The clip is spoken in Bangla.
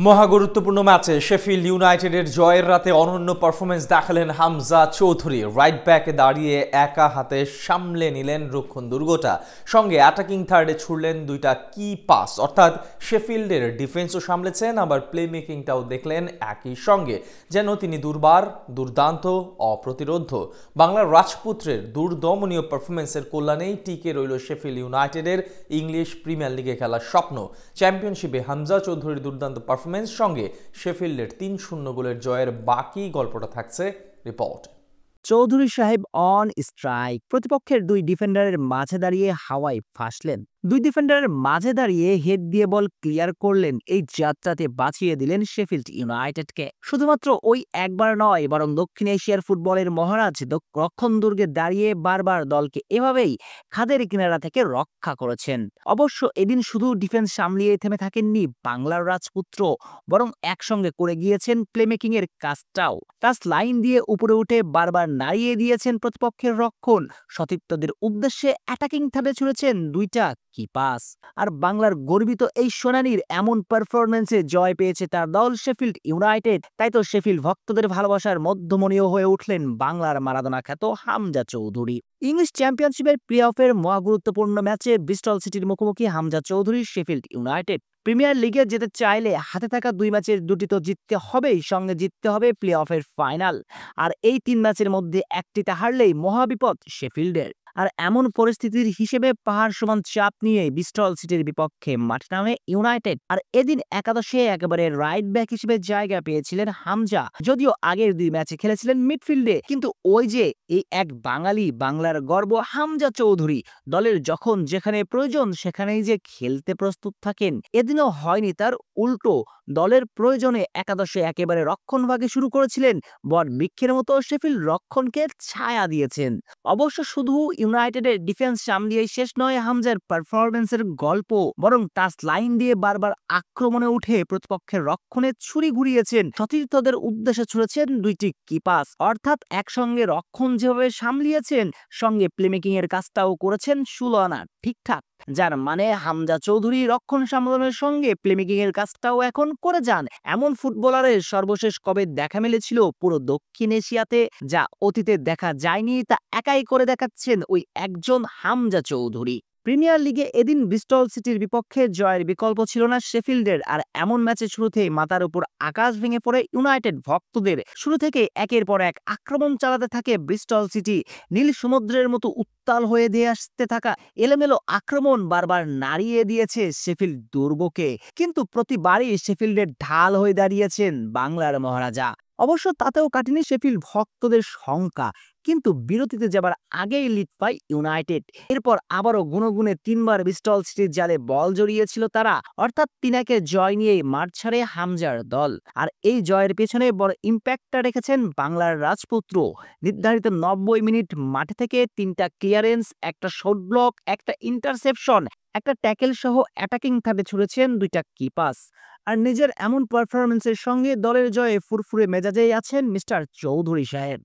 মহাগুরুত্বপূর্ণ ম্যাচে শেফিল্ড ইউনাইটেডের জয়ের রাতে অনন্য পারফরমেন্স দেখালেন হামজা চৌধুরী। রাইট ব্যাকে দাঁড়িয়ে একা হাতে সামলে নিলেন রক্ষণ দুর্গটা, সঙ্গে অ্যাটাকিং থার্ডে ছুড়লেন দুইটা কি পাস। অর্থাৎ শেফিল্ডের ডিফেন্সও সামলেছেন, আবার প্লে মেকিংটাও দেখলেন একই সঙ্গে। যেন তিনি দুর্বার, দুর্দান্ত, অপ্রতিরোধ্য। বাংলার রাজপুত্রের দুর্দমনীয় পারফরমেন্সের কল্যাণেই টিকে রইল শেফিল্ড ইউনাইটেডের ইংলিশ প্রিমিয়ার লিগে খেলার স্বপ্ন। চ্যাম্পিয়নশিপে হামজা চৌধুরীর দুর্দান্ত পারফরমেন্স সঙ্গে শেফিল্ডের ৩-০ গোলের জয়ের বাকি গল্পটা থাকছে রিপোর্ট। চৌধুরী সাহেব অন স্ট্রাইক। প্রতিপক্ষের দুই ডিফেন্ডারের মাঝে দাঁড়িয়ে হাওয়ায় ফাঁসলেন। দুই ডিফেন্ডারের মাঝে দাঁড়িয়ে হেড দিয়ে বল ক্লিয়ার করলেন। এই যাত্রাতে বাঁচিয়ে দিলেন শেফিল্ড ইউনাইটেডকে। শুধুমাত্র ওই একবার নয়, বরং দক্ষিণ এশিয়ার ফুটবলের মহারাজ রক্ষণ দুর্গে দাঁড়িয়ে বারবার দলকে এভাবেই খাদের কিনারা থেকে রক্ষা করেছেন। অবশ্য এদিন শুধু ডিফেন্স সামলিয়ে থেমে থাকেননি বাংলার রাজপুত্র, বরং একসঙ্গে করে গিয়েছেন প্লেমেকিং এর কাজটাও। টাচ লাইন দিয়ে উপরে উঠে বারবার নাড়িয়ে দিয়েছেন প্রতিপক্ষের রক্ষণ। সতীর্থদের উদ্দেশ্যে অ্যাটাকিং থার্ডে ছুড়েছেন দুইটা কি পাস। আর বাংলার গর্বিত এই সোনানীর এমন পারফরমেন্সে জয় পেয়েছে তার দল শেফিল্ড ইউনাইটেড। তাই তো শেফিল্ড ভক্তদের ভালোবাসার মধ্যমণীয় হয়ে উঠলেন বাংলার মারাদোনা খ্যাত হামজা চৌধুরী। ইংলিশ চ্যাম্পিয়নশিপের প্লে অফের মহাগুরুত্বপূর্ণ ম্যাচে ব্রিস্টল সিটির মুখোমুখি Hamza Chowdhury Sheffield United. Premier লিগে যেতে চাইলে হাতে থাকা দুই ম্যাচের দুটি তো জিততে হবেই, সঙ্গে জিততে হবে প্লে অফের ফাইনাল। আর এই তিন ম্যাচের মধ্যে একটিতে হারলেই মহাবিপদ শেফিল্ডের। আর এমন পরিস্থিতির হিসেবে পাহাড় সমান চাপ নিয়ে ব্রিস্টল সিটির বিপক্ষে মাঠে নামে ইউনাইটেড। আর এদিন একাদশে একেবারে রাইট ব্যাক হিসেবে জায়গা পেয়েছিলেন হামজা। যদিও আগের দুই ম্যাচে খেলেছিলেন মিডফিল্ডে, কিন্তু ওই যে এই এক বাঙালি, বাংলার গর্ব হামজা চৌধুরী দলের যখন যেখানে প্রয়োজন সেখানেই যে খেলতে প্রস্তুত থাকেন, এদিনও হয়নি তার উল্টো। দলের প্রয়োজনে একাদশে একেবারে রক্ষণভাগে শুরু করেছিলেন। বট বৃক্ষের মতো শেফিল্ড রক্ষণকে ছায়া দিয়েছেন। অবশ্য শুধু ইউনাইটেডের ডিফেন্স সামলিয়েই শেষ নয় হামজার পারফরমেন্সের গল্প, বরং টাচ লাইন দিয়ে বারবার আক্রমণে উঠে প্রতিপক্ষের রক্ষণে ছুরি ঘুরিয়েছেন। সতীর্থদের উদ্দেশ্যে ছুড়েছেন দুইটি কি পাস। অর্থাৎ একসঙ্গে রক্ষণ যেভাবে সামলিয়েছেন, সঙ্গে প্লেমেকিং এর কাজটাও করেছেন সুলনা ঠিকঠাক। যার মানে হামজা চৌধুরী রক্ষণ সামলানোর সঙ্গে প্লেমেকিং এর কাজটাও এখন করে যান। এমন ফুটবলারের সর্বশেষ কবে দেখা মিলেছিল পুরো দক্ষিণ এশিয়াতে? যা অতীতে দেখা যায়নি, তা একাই করে দেখাচ্ছেন ওই একজন হামজা চৌধুরী। প্রিমিয়ার লিগে এদিন ব্রিস্টল সিটির বিপক্ষে জয়ের বিকল্প ছিল না শেফিল্ডের। আর এমন ম্যাচে শুরুতেই মাথার উপর আকাশ ভেঙে পড়ে ইউনাইটেড ভক্তদের। শুরু থেকে একের পর এক আক্রমণ চালাতে থাকে ব্রিস্টল সিটি। নীল সমুদ্রের মতো উত্তাল হয়ে দিয়ে আসতে থাকা এলোমেলো আক্রমণ বারবার নাড়িয়ে দিয়েছে শেফিল্ড দুর্গকে, কিন্তু প্রতিবারই শেফিল্ডের ঢাল হয়ে দাঁড়িয়েছেন বাংলার মহারাজা। অবশ্য তাতেও কাটেনি শেফিল্ড ভক্তদের শঙ্কা, কিন্তু বিরতিতে যাবার আগেই লিড পায় ইউনাইটেড। এরপর আবারও গুনগুনে তিনবার ব্রিস্টল সিটির জালে বল জড়িয়েছিল তারা। অর্থাৎ ৩-১ জয় নিয়েই মাঠ ছাড়ে হামজার দল। আর এই জয়ের পেছনে বড় ইম্প্যাক্টটা রেখেছেন বাংলার রাজপুত্র। নির্ধারিত ৯০ মিনিট মাঠে থেকে ৩টা ক্লিয়ারেন্স, একটা শট ব্লক, একটা ইন্টারসেপশন, একটা ট্যাকেল সহ অ্যাটাকিং থার্ডে ছুড়েছেন দুইটা কি পাস। আর নিজের এমন পারফরমেন্সের সঙ্গে দলের জয়ে ফুরফুরে মেজাজেই আছেন মিস্টার চৌধুরী সাহেব।